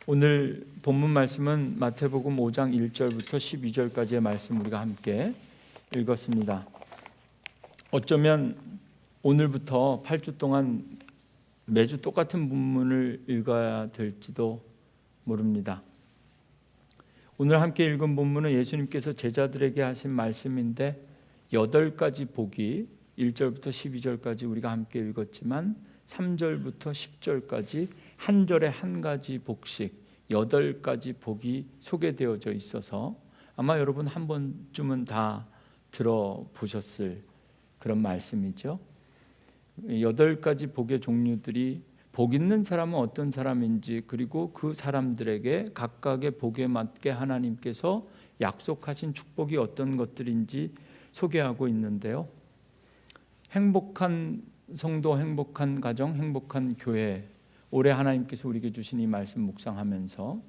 오늘 본문 말씀은 마태복음 5장 1절부터 12절까지의 말씀 우리가 함께 읽었습니다. 어쩌면 오늘부터 8주 동안 매주 똑같은 본문을 읽어야 될지도 모릅니다. 오늘 함께 읽은 본문은 예수님께서 제자들에게 하신 말씀인데 8가지 복이 1절부터 12절까지 우리가 함께 읽었지만 3절부터 10절까지 한 절에 한 가지 복씩 8가지 복이 소개되어져 있어서 아마 여러분 한 번쯤은 다 들어보셨을 그런 말씀이죠. 8가지 복의 종류들이 복 있는 사람은 어떤 사람인지, 그리고 그 사람들에게 각각의 복에 맞게 하나님께서 약속하신 축복이 어떤 것들인지 소개하고 있는데요. 행복한 성도, 행복한 가정, 행복한 교회, 올해 하나님께서 우리에게 주신 이 말씀 묵상하면서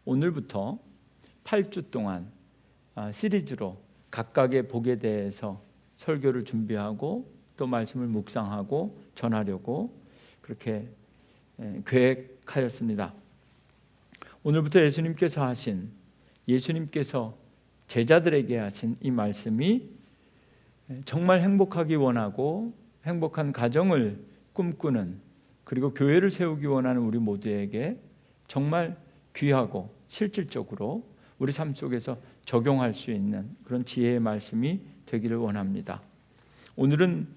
오늘부터 8주 동안 시리즈로 각각의 복에 대해서 설교를 준비하고 또 말씀을 묵상하고 전하려고 그렇게 계획하였습니다. 오늘부터 예수님께서 제자들에게 하신 이 말씀이 정말 행복하기 원하고 행복한 가정을 꿈꾸는, 그리고 교회를 세우기 원하는 우리 모두에게 정말 귀하고 실질적으로 우리 삶 속에서 적용할 수 있는 그런 지혜의 말씀이 되기를 원합니다. 오늘은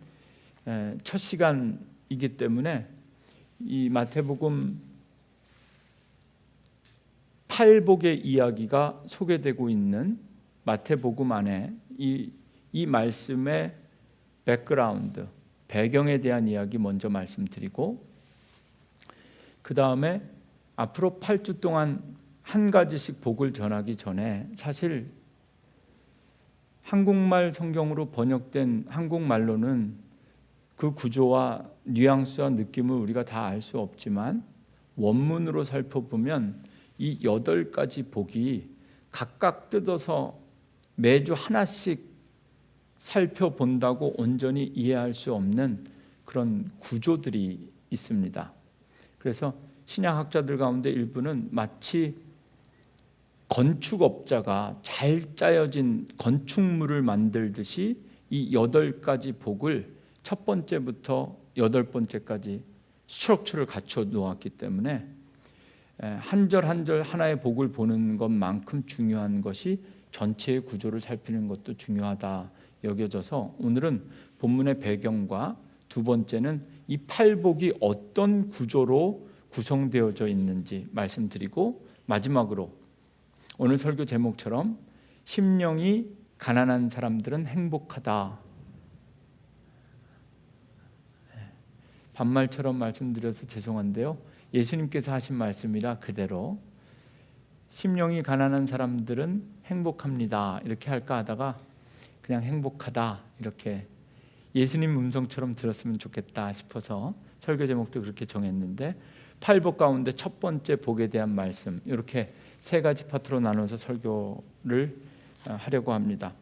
첫 시간이기 때문에 이 마태복음 8복의 이야기가 소개되고 있는 마태복음 안에 이 말씀의 백그라운드, 배경에 대한 이야기 먼저 말씀드리고, 그 다음에 앞으로 8주 동안 한 가지씩 복을 전하기 전에 사실 한국말 성경으로 번역된 한국말로는 그 구조와 뉘앙스와 느낌을 우리가 다 알 수 없지만 원문으로 살펴보면 이 8가지 복이 각각 뜯어서 매주 하나씩 살펴본다고 온전히 이해할 수 없는 그런 구조들이 있습니다. 그래서 신약학자들 가운데 일부는 마치 건축업자가 잘 짜여진 건축물을 만들듯이 이 8가지 복을 첫 번째부터 8번째까지 스트럭처를 갖춰 놓았기 때문에 한 절 한 절 하나의 복을 보는 것만큼 중요한 것이 전체의 구조를 살피는 것도 중요하다 여겨져서 오늘은 본문의 배경과 두 번째는 이 8복이 어떤 구조로 구성되어져 있는지 말씀드리고, 마지막으로 오늘 설교 제목처럼 심령이 가난한 사람들은 행복하다. 반말처럼 말씀드려서 죄송한데요, 예수님께서 하신 말씀이라 그대로 심령이 가난한 사람들은 행복합니다 이렇게 할까 하다가 그냥 행복하다 이렇게 예수님 음성처럼 들었으면 좋겠다 싶어서 설교 제목도 그렇게 정했는데, 8복 가운데 첫 번째 복에 대한 말씀, 이렇게 3가지 파트로 나눠서 설교를 하려고 합니다.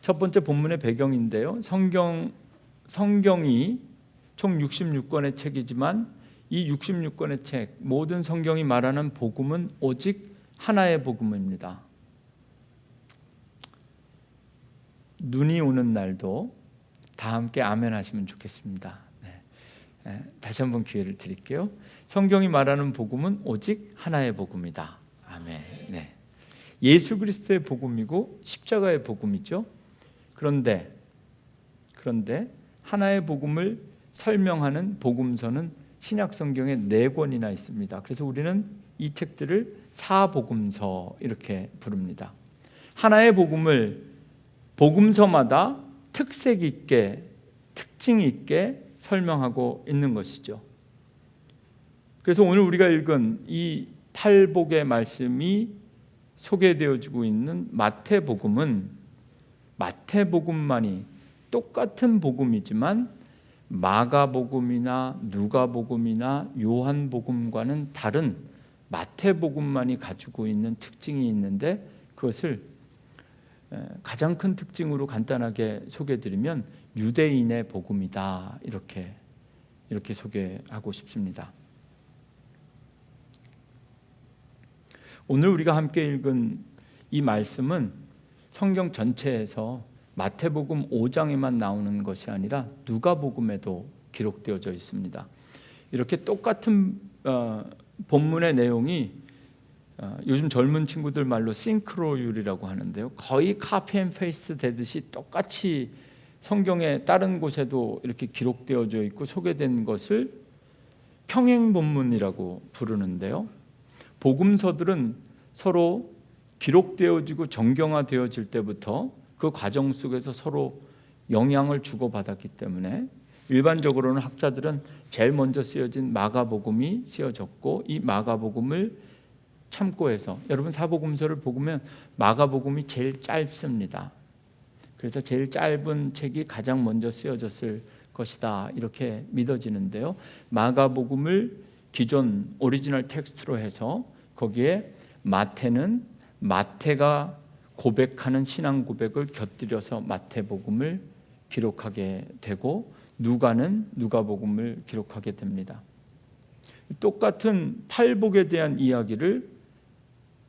첫 번째 본문의 배경인데요, 성경이 총 66권의 책이지만 이 66권의 책, 모든 성경이 말하는 복음은 오직 하나의 복음입니다. 눈이 오는 날도 다 함께 아멘 하시면 좋겠습니다. 다시 한번 기회를 드릴게요. 성경이 말하는 복음은 오직 하나의 복음이다. 아멘. 네. 예수 그리스도의 복음이고 십자가의 복음이죠. 그런데 하나의 복음을 설명하는 복음서는 신약 성경에 4권이나 있습니다. 그래서 우리는 이 책들을 사복음서 이렇게 부릅니다. 하나의 복음을 복음서마다 특색 있게, 특징 있게 설명하고 있는 것이죠. 그래서 오늘 우리가 읽은 이 8복의 말씀이 소개되어지고 있는 마태복음만이 똑같은 복음이지만 마가복음이나 누가복음이나 요한복음과는 다른 마태복음만이 가지고 있는 특징이 있는데, 그것을 가장 큰 특징으로 간단하게 소개해드리면 유대인의 복음이다 이렇게 소개하고 싶습니다. 오늘 우리가 함께 읽은 이 말씀은 성경 전체에서 마태복음 5장에만 나오는 것이 아니라 누가복음에도 기록되어져 있습니다. 이렇게 똑같은 본문의 내용이 요즘 젊은 친구들 말로 싱크로율이라고 하는데요, 거의 카피 앤 페이스트 되듯이 똑같이 성경의 다른 곳에도 이렇게 기록되어져 있고 소개된 것을 평행 본문이라고 부르는데요, 복음서들은 서로 기록되어지고 정경화되어질 때부터 그 과정 속에서 서로 영향을 주고받았기 때문에 일반적으로는 학자들은 제일 먼저 쓰여진 마가복음이 쓰여졌고, 이 마가복음을 참고해서, 여러분 사복음서를 보면 마가복음이 제일 짧습니다. 그래서 제일 짧은 책이 가장 먼저 쓰여졌을 것이다 이렇게 믿어지는데요, 마가복음을 기존 오리지널 텍스트로 해서 거기에 마태는 마태가 고백하는 신앙 고백을 곁들여서 마태복음을 기록하게 되고, 누가는 누가복음을 기록하게 됩니다. 똑같은 팔복에 대한 이야기를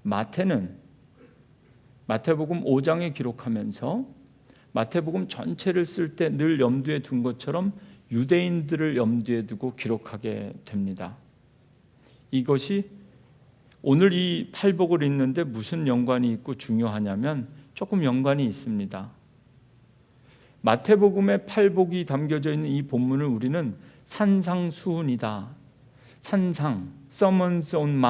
마태는 마태복음 5장에 기록하면서 마태복음 전체를 쓸 때 늘 염두에 둔 것처럼 유대인들을 염두에 두고 기록하게 됩니다. 이것이 오늘 이 팔복을 읽는데 무슨 연관이 있고 중요하냐면 조금 연관이 있습니다. 마태복음의 팔복이 담겨져 있는 이 본문을 우리는 산상수훈이다, 산상, Sermons on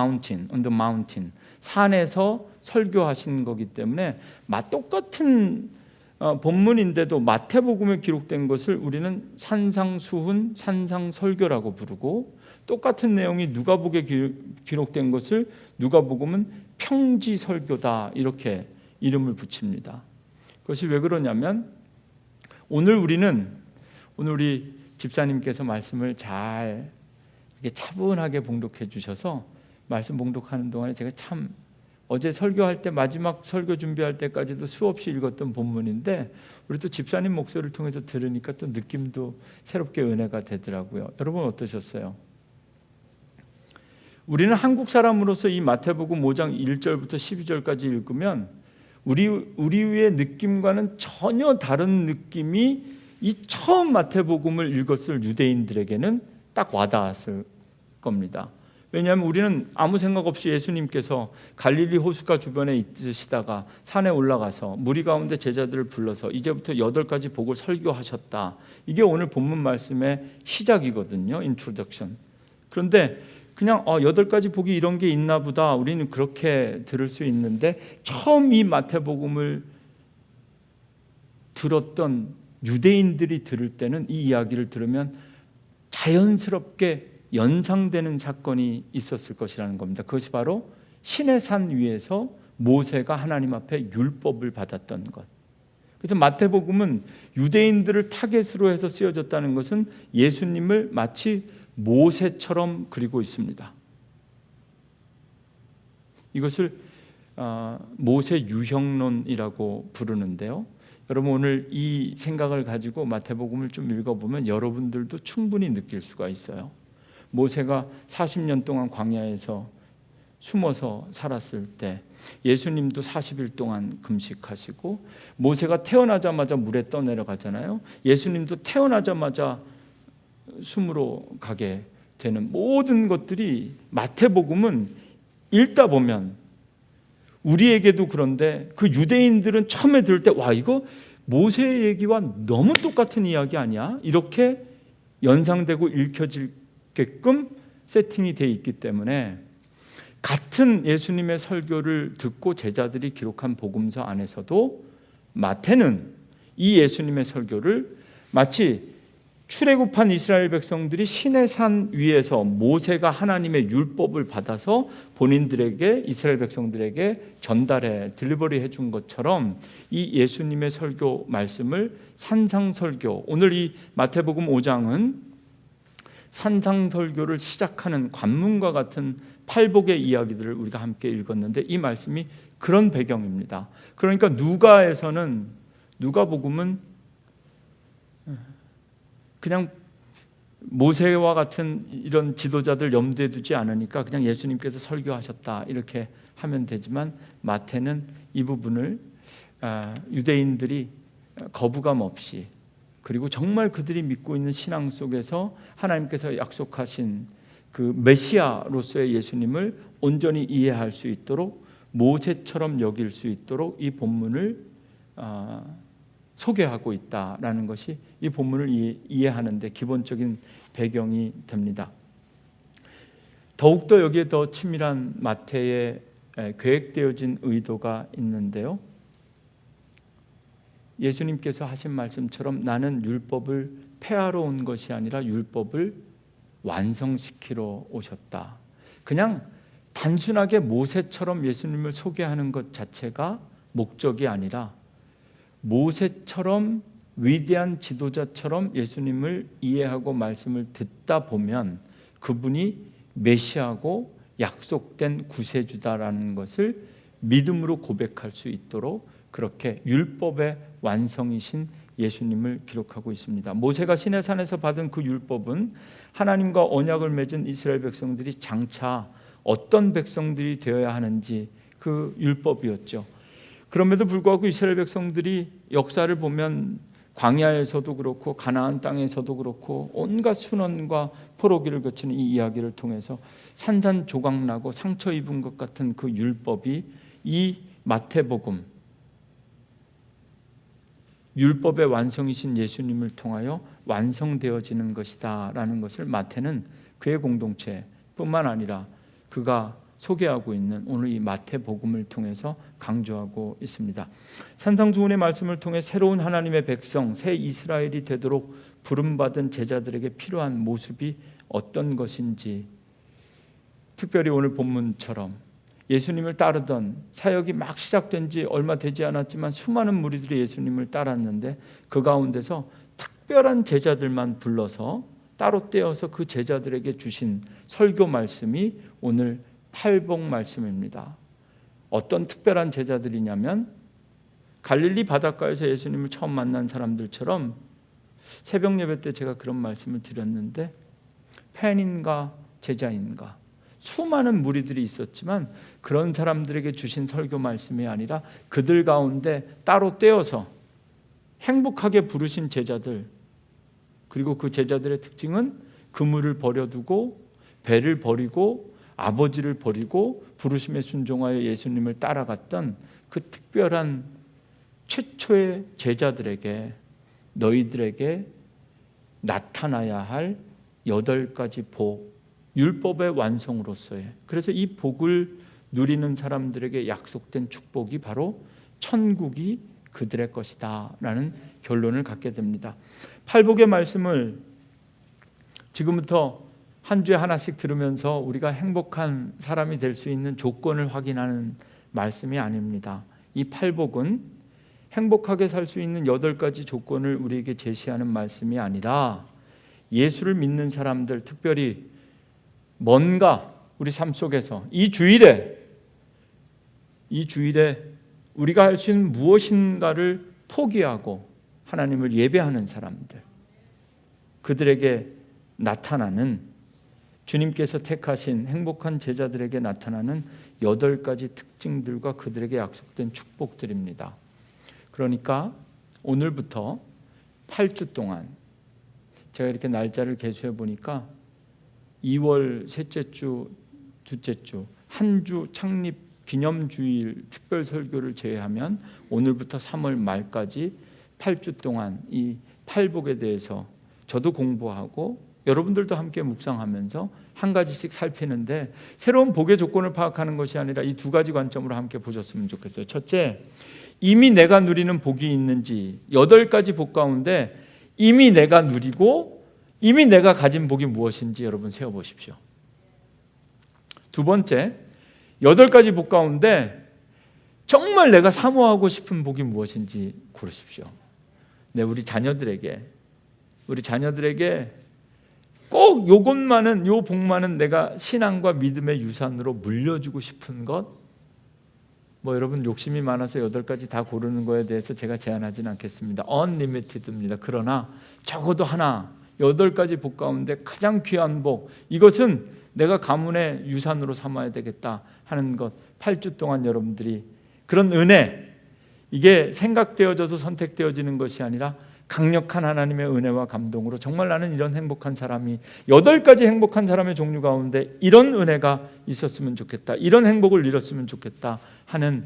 the Mountain, 산에서 설교하신 거기 때문에 똑같은 본문인데도 마태복음에 기록된 것을 우리는 산상수훈, 산상설교라고 부르고, 똑같은 내용이 누가복음에 기록된 것을 누가복음은 평지설교다 이렇게 이름을 붙입니다. 그것이 왜 그러냐면 오늘 우리 집사님께서 말씀을 잘 이렇게 차분하게 봉독해 주셔서 말씀 봉독하는 동안에 제가 참 어제 설교할 때 마지막 설교 준비할 때까지도 수없이 읽었던 본문인데, 우리 또 집사님 목소리를 통해서 들으니까 또 느낌도 새롭게 은혜가 되더라고요. 여러분 어떠셨어요? 우리는 한국 사람으로서 이 마태복음 5장 1절부터 12절까지 읽으면 우리의 느낌과는 전혀 다른 느낌이 이 처음 마태복음을 읽었을 유대인들에게는 딱 와닿았을 겁니다. 왜냐하면 우리는 아무 생각 없이 예수님께서 갈릴리 호숫가 주변에 있으시다가 산에 올라가서 무리 가운데 제자들을 불러서 이제부터 8가지 복을 설교하셨다, 이게 오늘 본문 말씀의 시작이거든요, 인트로덕션. 그런데 그냥 8가지 복이 이런 게 있나 보다, 우리는 그렇게 들을 수 있는데, 처음 이 마태복음을 들었던 유대인들이 들을 때는 이 이야기를 들으면 자연스럽게 연상되는 사건이 있었을 것이라는 겁니다. 그것이 바로 신의 산 위에서 모세가 하나님 앞에 율법을 받았던 것. 그래서 마태복음은 유대인들을 타겟으로 해서 쓰여졌다는 것은 예수님을 마치 모세처럼 그리고 있습니다. 이것을 모세 유형론이라고 부르는데요, 여러분 오늘 이 생각을 가지고 마태복음을 좀 읽어보면 여러분들도 충분히 느낄 수가 있어요. 모세가 40년 동안 광야에서 숨어서 살았을 때 예수님도 40일 동안 금식하시고, 모세가 태어나자마자 물에 떠내려가잖아요. 예수님도 태어나자마자 숨으로 가게 되는 모든 것들이 마태복음은 읽다 보면 우리에게도 그런데, 그 유대인들은 처음에 들을 때 와, 이거 모세의 얘기와 너무 똑같은 이야기 아니야? 이렇게 연상되고 읽혀지게끔 세팅이 되어 있기 때문에 같은 예수님의 설교를 듣고 제자들이 기록한 복음서 안에서도 마태는 이 예수님의 설교를 마치 출애굽한 이스라엘 백성들이 신의 산 위에서 모세가 하나님의 율법을 받아서 본인들에게, 이스라엘 백성들에게 전달해 딜리버리 해준 것처럼 이 예수님의 설교 말씀을 산상설교, 오늘 이 마태복음 5장은 산상설교를 시작하는 관문과 같은 팔복의 이야기들을 우리가 함께 읽었는데, 이 말씀이 그런 배경입니다. 그러니까 누가복음은 그냥 모세와 같은 이런 지도자들 염두에 두지 않으니까 그냥 예수님께서 설교하셨다 이렇게 하면 되지만 마태는 이 부분을 유대인들이 거부감 없이, 그리고 정말 그들이 믿고 있는 신앙 속에서 하나님께서 약속하신 그 메시아로서의 예수님을 온전히 이해할 수 있도록, 모세처럼 여길 수 있도록 이 본문을 소개하고 있다라는 것이 이 본문을 이해하는 데 기본적인 배경이 됩니다. 더욱더 여기에 더 치밀한 마태의 계획되어진 의도가 있는데요, 예수님께서 하신 말씀처럼 나는 율법을 폐하러 온 것이 아니라 율법을 완성시키러 오셨다. 그냥 단순하게 모세처럼 예수님을 소개하는 것 자체가 목적이 아니라 모세처럼 위대한 지도자처럼 예수님을 이해하고 말씀을 듣다 보면 그분이 메시아고 약속된 구세주다라는 것을 믿음으로 고백할 수 있도록 그렇게 율법의 완성이신 예수님을 기록하고 있습니다. 모세가 시내산에서 받은 그 율법은 하나님과 언약을 맺은 이스라엘 백성들이 장차 어떤 백성들이 되어야 하는지 그 율법이었죠. 그럼에도 불구하고 이스라엘 백성들이 역사를 보면 광야에서도 그렇고 가나안 땅에서도 그렇고 온갖 순환과 포로기를 거치는 이 이야기를 통해서 산산조각나고 상처 입은 것 같은 그 율법이 이 마태복음, 율법의 완성이신 예수님을 통하여 완성되어지는 것이다 라는 것을 마태는 그의 공동체뿐만 아니라 그가 소개하고 있는 오늘 이 마태복음을 통해서 강조하고 있습니다. 산상수훈의 말씀을 통해 새로운 하나님의 백성, 새 이스라엘이 되도록 부름받은 제자들에게 필요한 모습이 어떤 것인지, 특별히 오늘 본문처럼 예수님을 따르던 사역이 막 시작된 지 얼마 되지 않았지만 수많은 무리들이 예수님을 따랐는데 그 가운데서 특별한 제자들만 불러서 따로 떼어서 그 제자들에게 주신 설교 말씀이 오늘 팔복 말씀입니다. 어떤 특별한 제자들이냐면 갈릴리 바닷가에서 예수님을 처음 만난 사람들처럼 새벽 예배 때 제가 그런 말씀을 드렸는데 팬인가 제자인가 수많은 무리들이 있었지만 그런 사람들에게 주신 설교 말씀이 아니라 그들 가운데 따로 떼어서 행복하게 부르신 제자들, 그리고 그 제자들의 특징은 그물을 버려두고 배를 버리고 아버지를 버리고 부르심에 순종하여 예수님을 따라갔던 그 특별한 최초의 제자들에게 너희들에게 나타나야 할 8가지 복, 율법의 완성으로서의, 그래서 이 복을 누리는 사람들에게 약속된 축복이 바로 천국이 그들의 것이다 라는 결론을 갖게 됩니다. 팔복의 말씀을 지금부터 한 주에 하나씩 들으면서 우리가 행복한 사람이 될 수 있는 조건을 확인하는 말씀이 아닙니다. 이 팔복은 행복하게 살 수 있는 8가지 조건을 우리에게 제시하는 말씀이 아니라 예수를 믿는 사람들, 특별히 뭔가 우리 삶 속에서 이 주일에 우리가 할 수 있는 무엇인가를 포기하고 하나님을 예배하는 사람들, 그들에게 나타나는, 주님께서 택하신 행복한 제자들에게 나타나는 8가지 특징들과 그들에게 약속된 축복들입니다. 그러니까 오늘부터 8주 동안 제가 이렇게 날짜를 계수해 보니까 2월 셋째 주, 둘째 주, 한 주 창립 기념주일 특별 설교를 제외하면 오늘부터 3월 말까지 8주 동안 이 팔복에 대해서 저도 공부하고 여러분들도 함께 묵상하면서 한 가지씩 살피는데, 새로운 복의 조건을 파악하는 것이 아니라 이 2가지 관점으로 함께 보셨으면 좋겠어요. 첫째, 이미 내가 누리는 복이 있는지, 8가지 복 가운데 이미 내가 누리고 이미 내가 가진 복이 무엇인지 여러분 세어보십시오. 두 번째, 8가지 복 가운데 정말 내가 사모하고 싶은 복이 무엇인지 고르십시오. 네, 우리 자녀들에게 꼭 요것만은, 요 복만은 내가 신앙과 믿음의 유산으로 물려주고 싶은 것, 여러분 욕심이 많아서 8가지 다 고르는 거에 대해서 제가 제한하지는 않겠습니다. unlimited입니다. 그러나 적어도 하나 8가지 복 가운데 가장 귀한 복, 이것은 내가 가문의 유산으로 삼아야 되겠다 하는 것, 8주 동안 여러분들이 그런 은혜, 이게 생각되어져서 선택되어지는 것이 아니라 강력한 하나님의 은혜와 감동으로 정말 나는 이런 행복한 사람이, 8가지 행복한 사람의 종류 가운데 이런 은혜가 있었으면 좋겠다, 이런 행복을 누렸으면 좋겠다 하는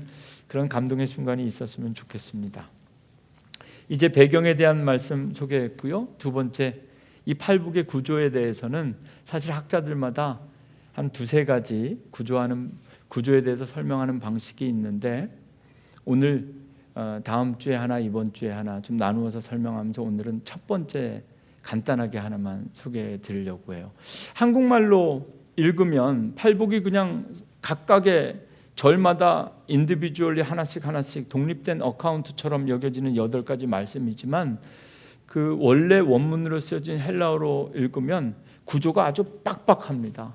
그런 감동의 순간이 있었으면 좋겠습니다. 이제 배경에 대한 말씀 소개했고요. 두 번째, 이 팔복의 구조에 대해서는 사실 학자들마다 한 2-3가지 구조에 대해서 설명하는 방식이 있는데, 오늘 다음 주에 하나, 이번 주에 하나 좀 나누어서 설명하면서 오늘은 첫 번째 간단하게 하나만 소개해 드리려고 해요. 한국말로 읽으면 팔복이 그냥 각각의 절마다 인디비주얼리 하나씩 독립된 어카운트처럼 여겨지는 8가지 말씀이지만, 그 원래 원문으로 쓰여진 헬라어로 읽으면 구조가 아주 빡빡합니다.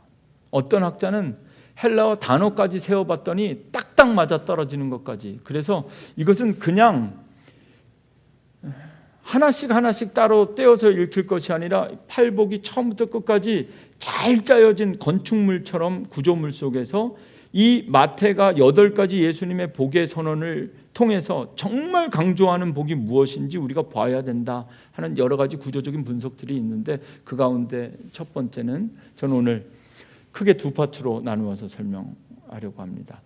어떤 학자는 헬라어 단어까지 세어봤더니 딱딱 맞아 떨어지는 것까지. 그래서 이것은 그냥 하나씩 따로 떼어서 읽힐 것이 아니라 팔복이 처음부터 끝까지 잘 짜여진 건축물처럼 구조물 속에서 이 마태가 8가지 예수님의 복의 선언을 통해서 정말 강조하는 복이 무엇인지 우리가 봐야 된다 하는 여러 가지 구조적인 분석들이 있는데, 그 가운데 첫 번째는 저는 오늘 크게 2파트로 나누어서 설명하려고 합니다.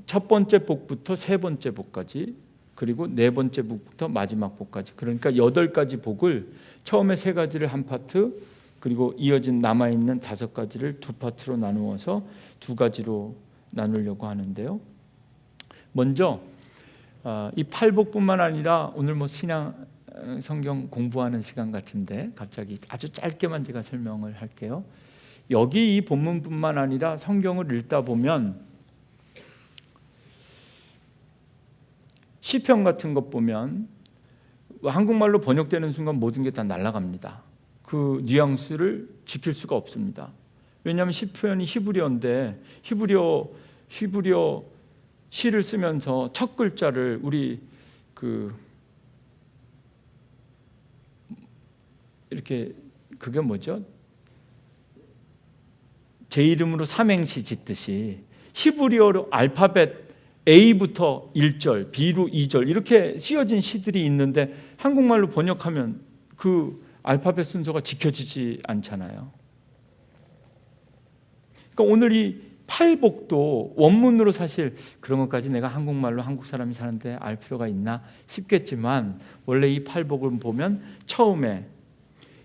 첫 번째 복부터 3번째 복까지, 그리고 4번째 복부터 마지막 복까지, 그러니까 8가지 복을 처음에 3가지를 한 파트, 그리고 이어진 남아있는 5가지를 2파트로 나누어서 2가지로 나누려고 하는데요. 먼저 이 팔복뿐만 아니라 오늘 신약 성경 공부하는 시간 같은데 갑자기 아주 짧게만 제가 설명을 할게요. 여기 이 본문뿐만 아니라 성경을 읽다 보면 시편 같은 것 보면 한국말로 번역되는 순간 모든 게 다 날아갑니다. 그 뉘앙스를 지킬 수가 없습니다. 왜냐하면 시편이 히브리어인데 히브리어 시를 쓰면서 첫 글자를 우리 이렇게 그게 뭐죠? 제 이름으로 삼행시 짓듯이 히브리어로 알파벳 A부터 1절, B로 2절 이렇게 씌어진 시들이 있는데 한국말로 번역하면 그 알파벳 순서가 지켜지지 않잖아요. 그러니까 오늘 이 팔복도 원문으로 사실 그런 것까지 내가 한국말로 한국 사람이 사는데 알 필요가 있나 싶겠지만, 원래 이 팔복을 보면 처음에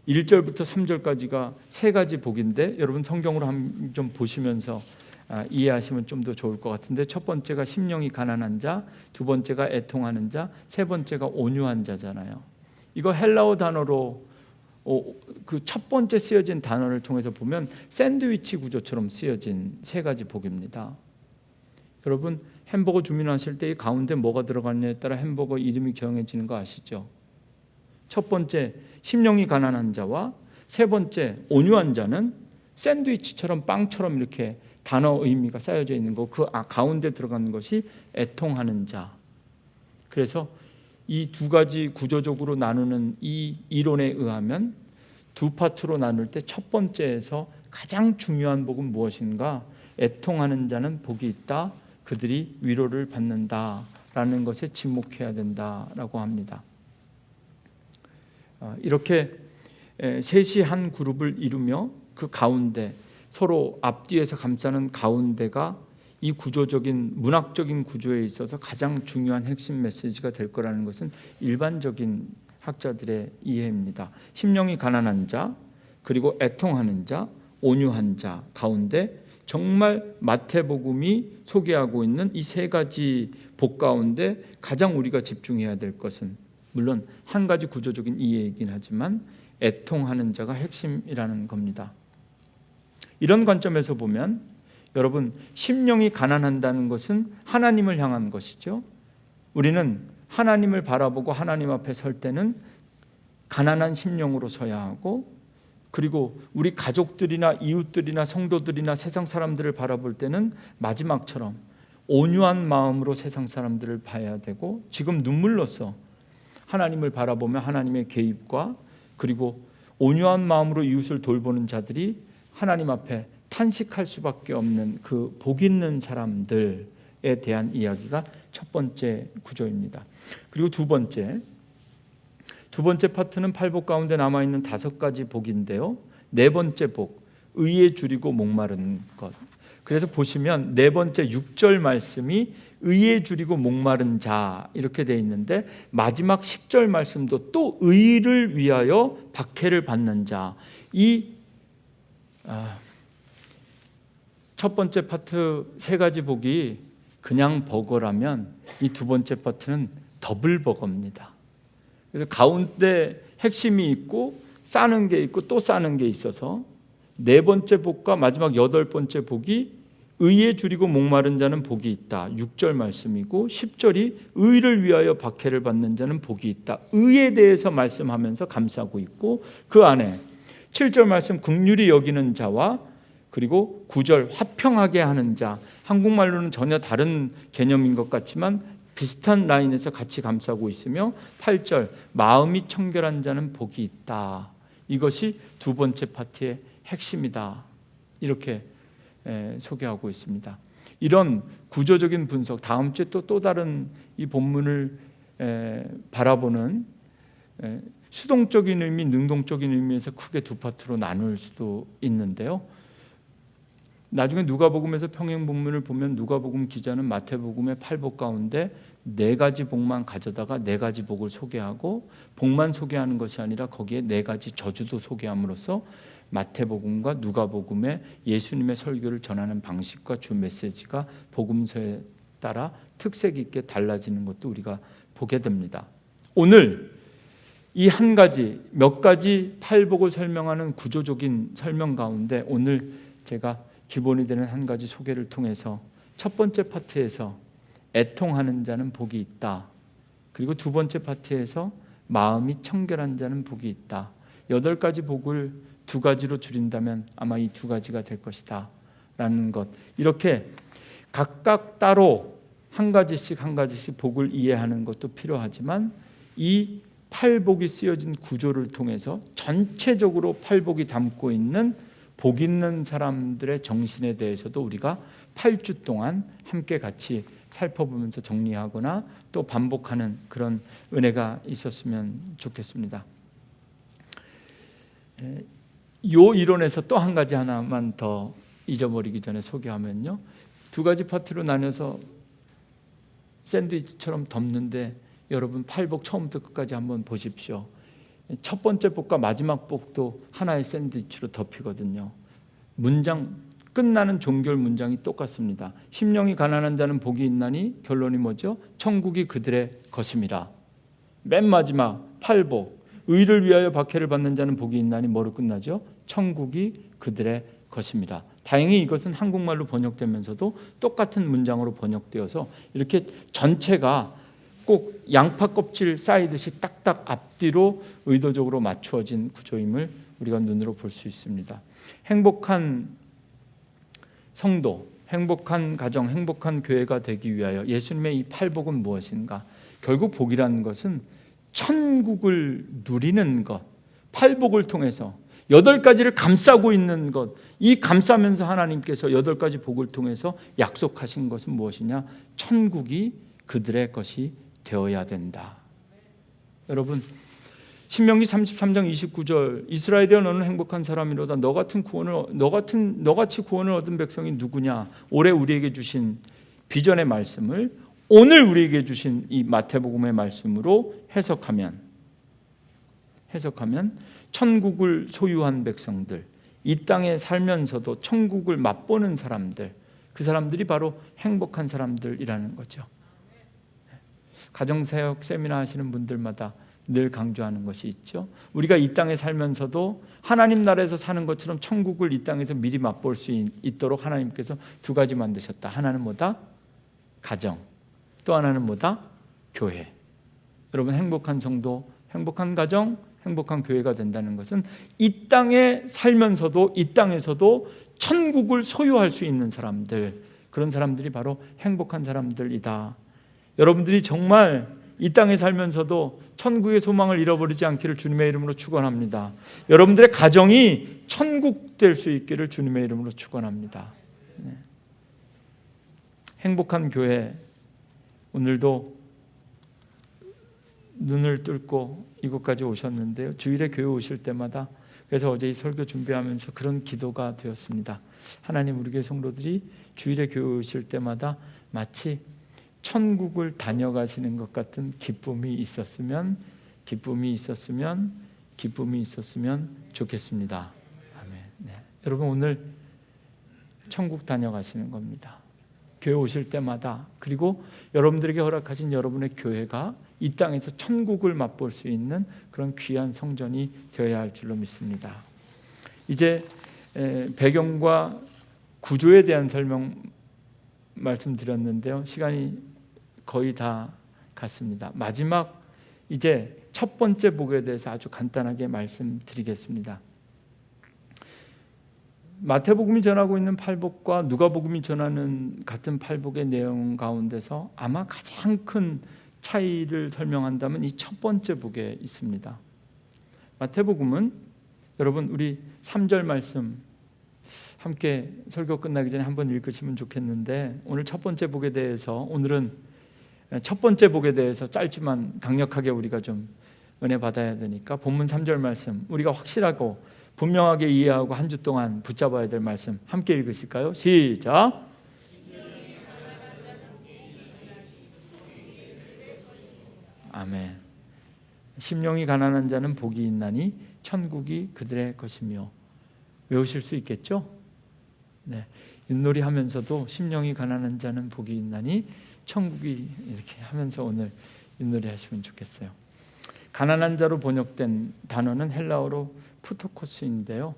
1절부터 3절까지가 3가지 복인데, 여러분 성경으로 한번 좀 보시면서 이해하시면 좀 더 좋을 것 같은데, 첫 번째가 심령이 가난한 자, 2번째가 애통하는 자, 3번째가 온유한 자잖아요. 이거 헬라어 단어로 그 첫 번째 쓰여진 단어를 통해서 보면 샌드위치 구조처럼 쓰여진 3가지 복입니다. 여러분 햄버거 주문하실 때 이 가운데 뭐가 들어가느냐에 따라 햄버거 이름이 정해지는 거 아시죠? 첫 번째 심령이 가난한 자와 3번째 온유한 자는 샌드위치처럼 빵처럼 이렇게 단어 의미가 쌓여져 있는 거, 그 가운데 들어가는 것이 애통하는 자. 그래서 이 2가지 구조적으로 나누는 이 이론에 의하면 2파트로 나눌 때 첫 번째에서 가장 중요한 복은 무엇인가? 애통하는 자는 복이 있다. 그들이 위로를 받는다라는 것에 집목해야 된다라고 합니다. 이렇게 셋이 한 그룹을 이루며 그 가운데 서로 앞뒤에서 감싸는 가운데가 이 구조적인 문학적인 구조에 있어서 가장 중요한 핵심 메시지가 될 거라는 것은 일반적인 학자들의 이해입니다. 심령이 가난한 자, 그리고 애통하는 자, 온유한 자 가운데 정말 마태복음이 소개하고 있는 이 3가지 복 가운데 가장 우리가 집중해야 될 것은, 물론 한 가지 구조적인 이해이긴 하지만 애통하는 자가 핵심이라는 겁니다. 이런 관점에서 보면 여러분 심령이 가난한다는 것은 하나님을 향한 것이죠. 우리는 하나님을 바라보고 하나님 앞에 설 때는 가난한 심령으로 서야 하고, 그리고 우리 가족들이나 이웃들이나 성도들이나 세상 사람들을 바라볼 때는 마지막처럼 온유한 마음으로 세상 사람들을 봐야 되고, 지금 눈물로써 하나님을 바라보며 하나님의 개입과 그리고 온유한 마음으로 이웃을 돌보는 자들이 하나님 앞에 탄식할 수밖에 없는 그 복 있는 사람들에 대한 이야기가 첫 번째 구조입니다. 그리고 두 번째 파트는 팔복 가운데 남아있는 5가지 복인데요. 네 번째 복, 의에 줄이고 목마른 것. 그래서 보시면 네 번째 6절 말씀이 의에 줄이고 목마른 자 이렇게 돼 있는데 마지막 10절 말씀도 또 의를 위하여 박해를 받는 자. 이 첫 번째 파트 3가지 복이 그냥 버거라면 이 두 번째 파트는 더블 버거입니다. 그래서 가운데 핵심이 있고 싸는 게 있고 또 싸는 게 있어서 네 번째 복과 마지막 8번째 복이 의에 줄이고 목마른 자는 복이 있다. 6절 말씀이고 10절이 의를 위하여 박해를 받는 자는 복이 있다. 의에 대해서 말씀하면서 감싸고 있고 그 안에 7절 말씀 긍휼히 여기는 자와 그리고 9절 화평하게 하는 자. 한국말로는 전혀 다른 개념인 것 같지만 비슷한 라인에서 같이 감싸고 있으며 8절 마음이 청결한 자는 복이 있다. 이것이 두 번째 파트의 핵심이다. 이렇게 소개하고 있습니다. 이런 구조적인 분석, 다음 주에 또 다른 이 본문을 바라보는 수동적인 의미, 능동적인 의미에서 크게 두 파트로 나눌 수도 있는데요. 나중에 누가복음에서 평행 본문을 보면 누가복음 기자는 마태복음의 8복 가운데 4가지 복만 가져다가 4가지 복을 소개하고 복만 소개하는 것이 아니라 거기에 4가지 저주도 소개함으로써 마태복음과 누가복음의 예수님의 설교를 전하는 방식과 주 메시지가 복음서에 따라 특색 있게 달라지는 것도 우리가 보게 됩니다. 오늘 이 한 가지, 몇 가지 팔복을 설명하는 구조적인 설명 가운데 오늘 제가 기본이 되는 한 가지 소개를 통해서 첫 번째 파트에서 애통하는 자는 복이 있다. 그리고 두 번째 파트에서 마음이 청결한 자는 복이 있다. 8가지 복을 2가지로 줄인다면 아마 이 2가지가 될 것이다 라는 것. 이렇게 각각 따로 한 가지씩 복을 이해하는 것도 필요하지만 이 팔복이 쓰여진 구조를 통해서 전체적으로 팔복이 담고 있는 복 있는 사람들의 정신에 대해서도 우리가 8주 동안 함께 같이 살펴보면서 정리하거나 또 반복하는 그런 은혜가 있었으면 좋겠습니다. 이 이론에서 또 한 가지 하나만 더 잊어버리기 전에 소개하면요. 2가지 파트로 나눠서 샌드위치처럼 덮는데 여러분 팔복 처음부터 끝까지 한번 보십시오. 첫 번째 복과 마지막 복도 하나의 샌드위치로 덮이거든요. 문장 끝나는 종결 문장이 똑같습니다. 심령이 가난한 자는 복이 있나니 결론이 뭐죠? 천국이 그들의 것임이라. 맨 마지막 팔복 의를 위하여 박해를 받는 자는 복이 있나니 뭐로 끝나죠? 천국이 그들의 것입니다. 다행히 이것은 한국말로 번역되면서도 똑같은 문장으로 번역되어서 이렇게 전체가 꼭 양파 껍질 쌓이듯이 딱딱 앞뒤로 의도적으로 맞추어진 구조임을 우리가 눈으로 볼 수 있습니다. 행복한 성도, 행복한 가정, 행복한 교회가 되기 위하여 예수님의 이 팔복은 무엇인가? 결국 복이라는 것은 천국을 누리는 것, 팔복을 통해서 8가지를 감싸고 있는 것, 이 감싸면서 하나님께서 8가지 복을 통해서 약속하신 것은 무엇이냐? 천국이 그들의 것이 되어야 된다. 여러분 신명기 33장 29절 이스라엘이여 너는 행복한 사람이로다. 너같이 구원을 얻은 백성이 누구냐? 올해 우리에게 주신 비전의 말씀을 오늘 우리에게 주신 이 마태복음의 말씀으로 해석하면 천국을 소유한 백성들, 이 땅에 살면서도 천국을 맛보는 사람들, 그 사람들이 바로 행복한 사람들이라는 거죠. 가정사역 세미나 하시는 분들마다 늘 강조하는 것이 있죠. 우리가 이 땅에 살면서도 하나님 나라에서 사는 것처럼 천국을 이 땅에서 미리 맛볼 수 있도록 하나님께서 2가지 만드셨다. 하나는 뭐다? 가정. 또 하나는 뭐다? 교회. 여러분 행복한 성도, 행복한 가정, 행복한 교회가 된다는 것은 이 땅에 살면서도 이 땅에서도 천국을 소유할 수 있는 사람들, 그런 사람들이 바로 행복한 사람들이다. 여러분들이 정말 이 땅에 살면서도 천국의 소망을 잃어버리지 않기를 주님의 이름으로 축원합니다. 여러분들의 가정이 천국 될 수 있기를 주님의 이름으로 축원합니다. 네. 행복한 교회, 오늘도 눈을 뚫고 이곳까지 오셨는데요. 주일에 교회 오실 때마다, 그래서 어제 이 설교 준비하면서 그런 기도가 되었습니다. 하나님, 우리 교회 성도들이 주일에 교회 오실 때마다 마치 천국을 다녀가시는 것 같은 기쁨이 있었으면 좋겠습니다. 아멘. 네. 여러분, 오늘 천국 다녀가시는 겁니다. 교회 오실 때마다, 그리고 여러분들에게 허락하신 여러분의 교회가 이 땅에서 천국을 맛볼 수 있는 그런 귀한 성전이 되어야 할 줄로 믿습니다. 이제 배경과 구조에 대한 설명 말씀드렸는데요. 시간이 거의 다 갔습니다. 마지막 이제 첫 번째 복에 대해서 아주 간단하게 말씀드리겠습니다. 마태복음이 전하고 있는 팔복과 누가복음이 전하는 같은 팔복의 내용 가운데서 아마 가장 큰 차이를 설명한다면 이 첫 번째 복에 있습니다. 마태복음은 여러분, 우리 3절 말씀 함께 설교 끝나기 전에 한번 읽으시면 좋겠는데, 오늘 첫 번째 복에 대해서, 오늘은 첫 번째 복에 대해서 짧지만 강력하게 우리가 좀 은혜 받아야 되니까 본문 3절 말씀, 우리가 확실하고 분명하게 이해하고 한 주 동안 붙잡아야 될 말씀 함께 읽으실까요? 시작. 아멘. 심령이 가난한 자는 복이 있나니 천국이 그들의 것이며. 외우실 수 있겠죠? 네. 윷놀이 하면서도 심령이 가난한 자는 복이 있나니 천국이, 이렇게 하면서 오늘 윷놀이 하시면 좋겠어요. 가난한 자로 번역된 단어는 헬라어로 푸토코스인데요.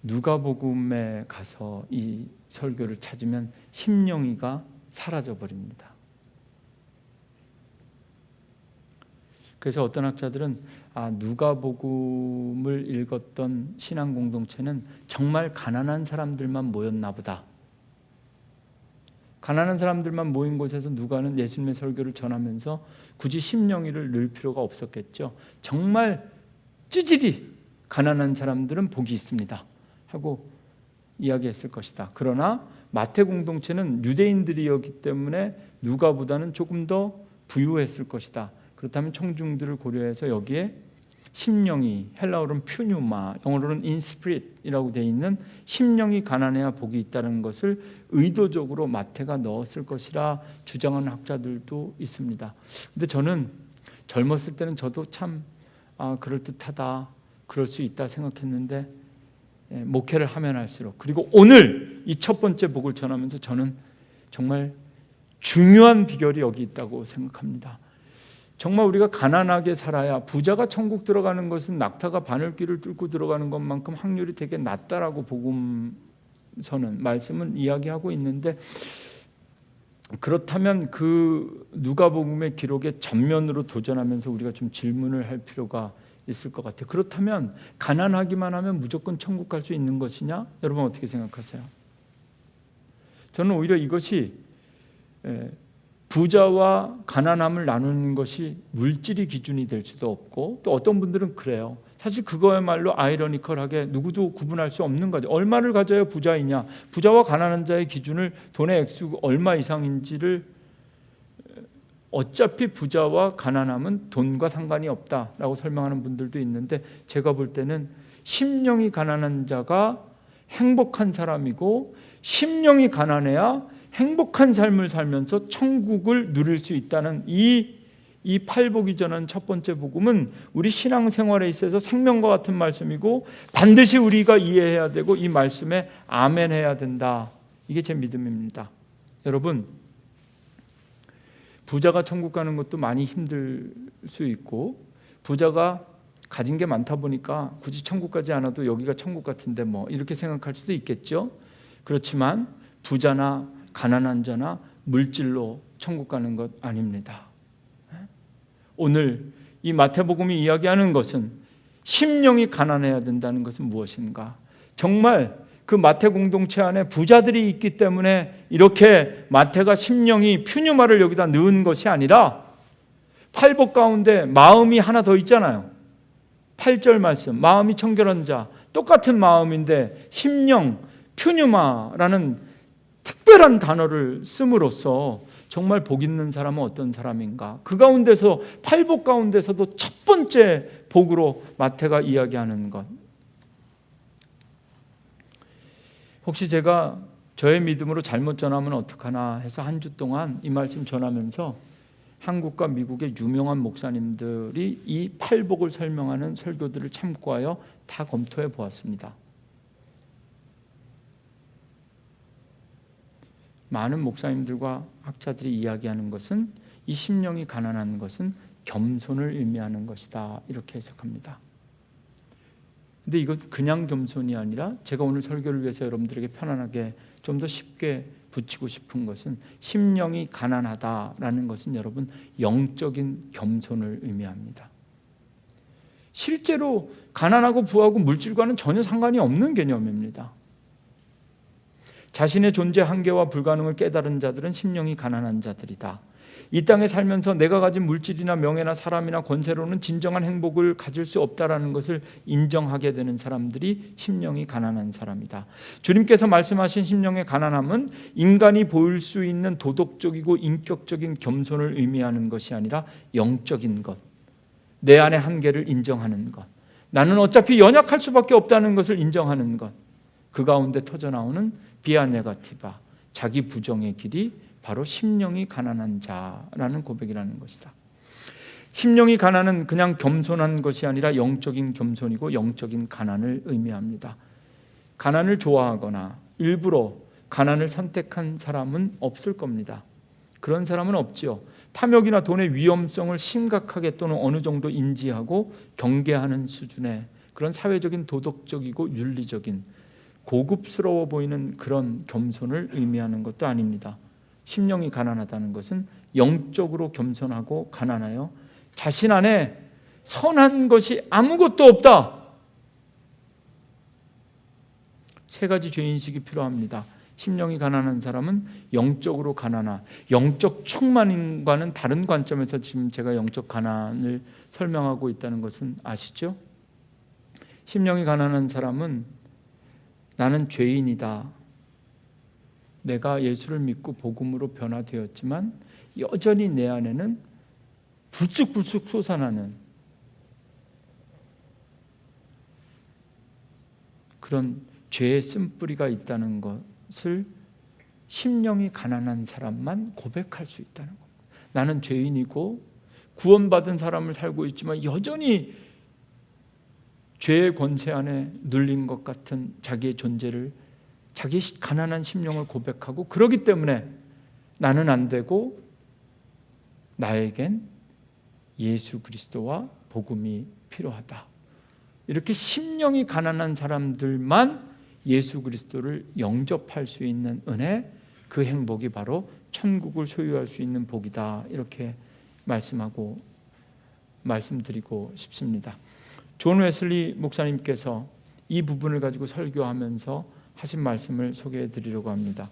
누가복음에 가서 이 설교를 찾으면 심령이가 사라져 버립니다. 그래서 어떤 학자들은 누가복음을 읽었던 신앙 공동체는 정말 가난한 사람들만 모였나 보다. 가난한 사람들만 모인 곳에서 누가는 예수님의 설교를 전하면서 굳이 심령이를 넣을 필요가 없었겠죠. 정말 찌질이 가난한 사람들은 복이 있습니다 하고 이야기했을 것이다. 그러나 마태 공동체는 유대인들이었기 때문에 누가보다는 조금 더 부유했을 것이다. 그렇다면 청중들을 고려해서 여기에 심령이, 헬라어로는 퓨뉴마, 영어로는 인스피릿이라고 되어 있는 심령이 가난해야 복이 있다는 것을 의도적으로 마태가 넣었을 것이라 주장하는 학자들도 있습니다. 근데 저는 젊었을 때는 저도 참 그럴듯하다, 그럴 수 있다 생각했는데, 목회를 하면 할수록, 그리고 오늘 이 첫 번째 복을 전하면서 저는 정말 중요한 비결이 여기 있다고 생각합니다. 정말 우리가 가난하게 살아야, 부자가 천국 들어가는 것은 낙타가 바늘길을 뚫고 들어가는 것만큼 확률이 되게 낮다라고 복음서는, 말씀은 이야기하고 있는데, 그렇다면 그 누가복음의 기록에 전면으로 도전하면서 우리가 좀 질문을 할 필요가 있을 것 같아요. 그렇다면 가난하기만 하면 무조건 천국 갈 수 있는 것이냐? 여러분 어떻게 생각하세요? 저는 오히려 이것이 부자와 가난함을 나누는 것이 물질이 기준이 될 수도 없고, 또 어떤 분들은 그래요. 사실 그거야말로 아이러니컬하게 누구도 구분할 수 없는 거죠. 얼마를 가져야 부자이냐? 부자와 가난한 자의 기준을 돈의 액수 얼마 이상인지를, 어차피 부자와 가난함은 돈과 상관이 없다라고 설명하는 분들도 있는데, 제가 볼 때는 심령이 가난한 자가 행복한 사람이고, 심령이 가난해야 행복한 삶을 살면서 천국을 누릴 수 있다는 이 팔복이 전하는 첫 번째 복음은 우리 신앙생활에 있어서 생명과 같은 말씀이고, 반드시 우리가 이해해야 되고 이 말씀에 아멘해야 된다. 이게 제 믿음입니다. 여러분, 부자가 천국 가는 것도 많이 힘들 수 있고, 부자가 가진 게 많다 보니까 굳이 천국 가지 않아도 여기가 천국 같은데 뭐 이렇게 생각할 수도 있겠죠. 그렇지만 부자나 가난한 자나 물질로 천국 가는 것 아닙니다. 오늘 이 마태복음이 이야기하는 것은 심령이 가난해야 된다는 것은 무엇인가? 정말 그 마태 공동체 안에 부자들이 있기 때문에 이렇게 마태가 심령이 퓨뉴마를 여기다 넣은 것이 아니라 팔복 가운데 마음이 하나 더 있잖아요. 8절 말씀, 마음이 청결한 자, 똑같은 마음인데 심령, 퓨뉴마라는 특별한 단어를 씀으로써 정말 복 있는 사람은 어떤 사람인가? 그 가운데서 팔복 가운데서도 첫 번째 복으로 마태가 이야기하는 것. 혹시 제가 저의 믿음으로 잘못 전하면 어떡하나 해서 한 주 동안 이 말씀 전하면서 한국과 미국의 유명한 목사님들이 이 팔복을 설명하는 설교들을 참고하여 다 검토해 보았습니다. 많은 목사님들과 학자들이 이야기하는 것은 이 심령이 가난한 것은 겸손을 의미하는 것이다, 이렇게 해석합니다. 근데 이것 그냥 겸손이 아니라 제가 오늘 설교를 위해서 여러분들에게 편안하게 좀 더 쉽게 붙이고 싶은 것은 심령이 가난하다라는 것은 여러분 영적인 겸손을 의미합니다. 실제로 가난하고 부하고 물질과는 전혀 상관이 없는 개념입니다. 자신의 존재 한계와 불가능을 깨달은 자들은 심령이 가난한 자들이다. 이 땅에 살면서 내가 가진 물질이나 명예나 사람이나 권세로는 진정한 행복을 가질 수 없다라는 것을 인정하게 되는 사람들이 심령이 가난한 사람이다. 주님께서 말씀하신 심령의 가난함은 인간이 보일 수 있는 도덕적이고 인격적인 겸손을 의미하는 것이 아니라 영적인 것, 내 안의 한계를 인정하는 것, 나는 어차피 연약할 수밖에 없다는 것을 인정하는 것, 그 가운데 터져나오는 비아 네가티바, 자기 부정의 길이 바로 심령이 가난한 자라는 고백이라는 것이다. 심령이 가난은 그냥 겸손한 것이 아니라 영적인 겸손이고 영적인 가난을 의미합니다. 가난을 좋아하거나 일부러 가난을 선택한 사람은 없을 겁니다. 그런 사람은 없지요. 탐욕이나 돈의 위험성을 심각하게 또는 어느 정도 인지하고 경계하는 수준의 그런 사회적인 도덕적이고 윤리적인 고급스러워 보이는 그런 겸손을 의미하는 것도 아닙니다. 심령이 가난하다는 것은 영적으로 겸손하고 가난하여 자신 안에 선한 것이 아무것도 없다. 세 가지 죄인식이 필요합니다. 심령이 가난한 사람은 영적으로 가난하, 영적 충만인과는 다른 관점에서 지금 제가 영적 가난을 설명하고 있다는 것은 아시죠? 심령이 가난한 사람은 나는 죄인이다. 내가 예수를 믿고 복음으로 변화되었지만 여전히 내 안에는 불쑥불쑥 솟아나는 그런 죄의 쓴뿌리가 있다는 것을 심령이 가난한 사람만 고백할 수 있다는 겁니다. 나는 죄인이고 구원받은 사람을 살고 있지만 여전히 죄의 권세 안에 눌린 것 같은 자기의 존재를, 자기 가난한 심령을 고백하고, 그러기 때문에 나는 안 되고 나에겐 예수 그리스도와 복음이 필요하다. 이렇게 심령이 가난한 사람들만 예수 그리스도를 영접할 수 있는 은혜, 그 행복이 바로 천국을 소유할 수 있는 복이다. 이렇게 말씀드리고 싶습니다. 존 웨슬리 목사님께서 이 부분을 가지고 설교하면서 하신 말씀을 소개해 드리려고 합니다.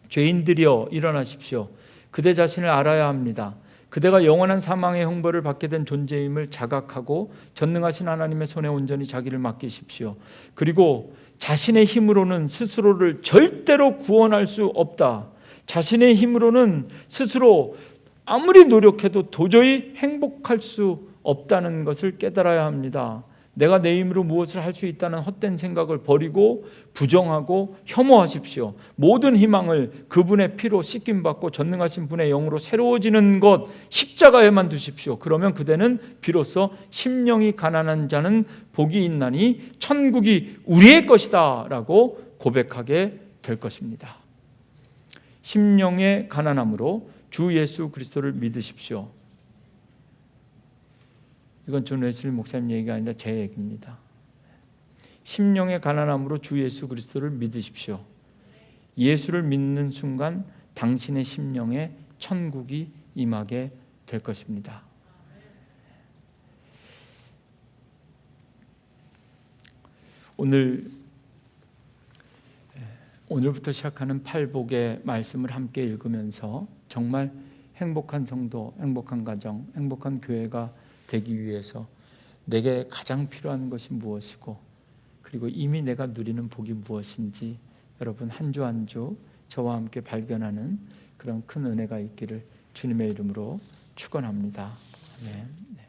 죄인들이여 일어나십시오. 그대 자신을 알아야 합니다. 그대가 영원한 사망의 형벌을 받게 된 존재임을 자각하고 전능하신 하나님의 손에 온전히 자기를 맡기십시오. 그리고 자신의 힘으로는 스스로를 절대로 구원할 수 없다. 자신의 힘으로는 스스로 아무리 노력해도 도저히 행복할 수 없다는 것을 깨달아야 합니다. 내가 내 힘으로 무엇을 할 수 있다는 헛된 생각을 버리고 부정하고 혐오하십시오. 모든 희망을 그분의 피로 씻김받고 전능하신 분의 영으로 새로워지는 것, 십자가에만 두십시오. 그러면 그대는 비로소 심령이 가난한 자는 복이 있나니 천국이 우리의 것이다 라고 고백하게 될 것입니다. 심령의 가난함으로 주 예수 그리스도를 믿으십시오. 이건 존 웨슬리 목사님 얘기가 아니라 제 얘기입니다. 심령의 가난함으로 주 예수 그리스도를 믿으십시오. 예수를 믿는 순간 당신의 심령에 천국이 임하게 될 것입니다. 오늘 오늘부터 시작하는 팔복의 말씀을 함께 읽으면서 정말 행복한 성도, 행복한 가정, 행복한 교회가 되기 위해서 내게 가장 필요한 것이 무엇이고 그리고 이미 내가 누리는 복이 무엇인지 여러분 한 주 한 주 저와 함께 발견하는 그런 큰 은혜가 있기를 주님의 이름으로 축원합니다. 아멘.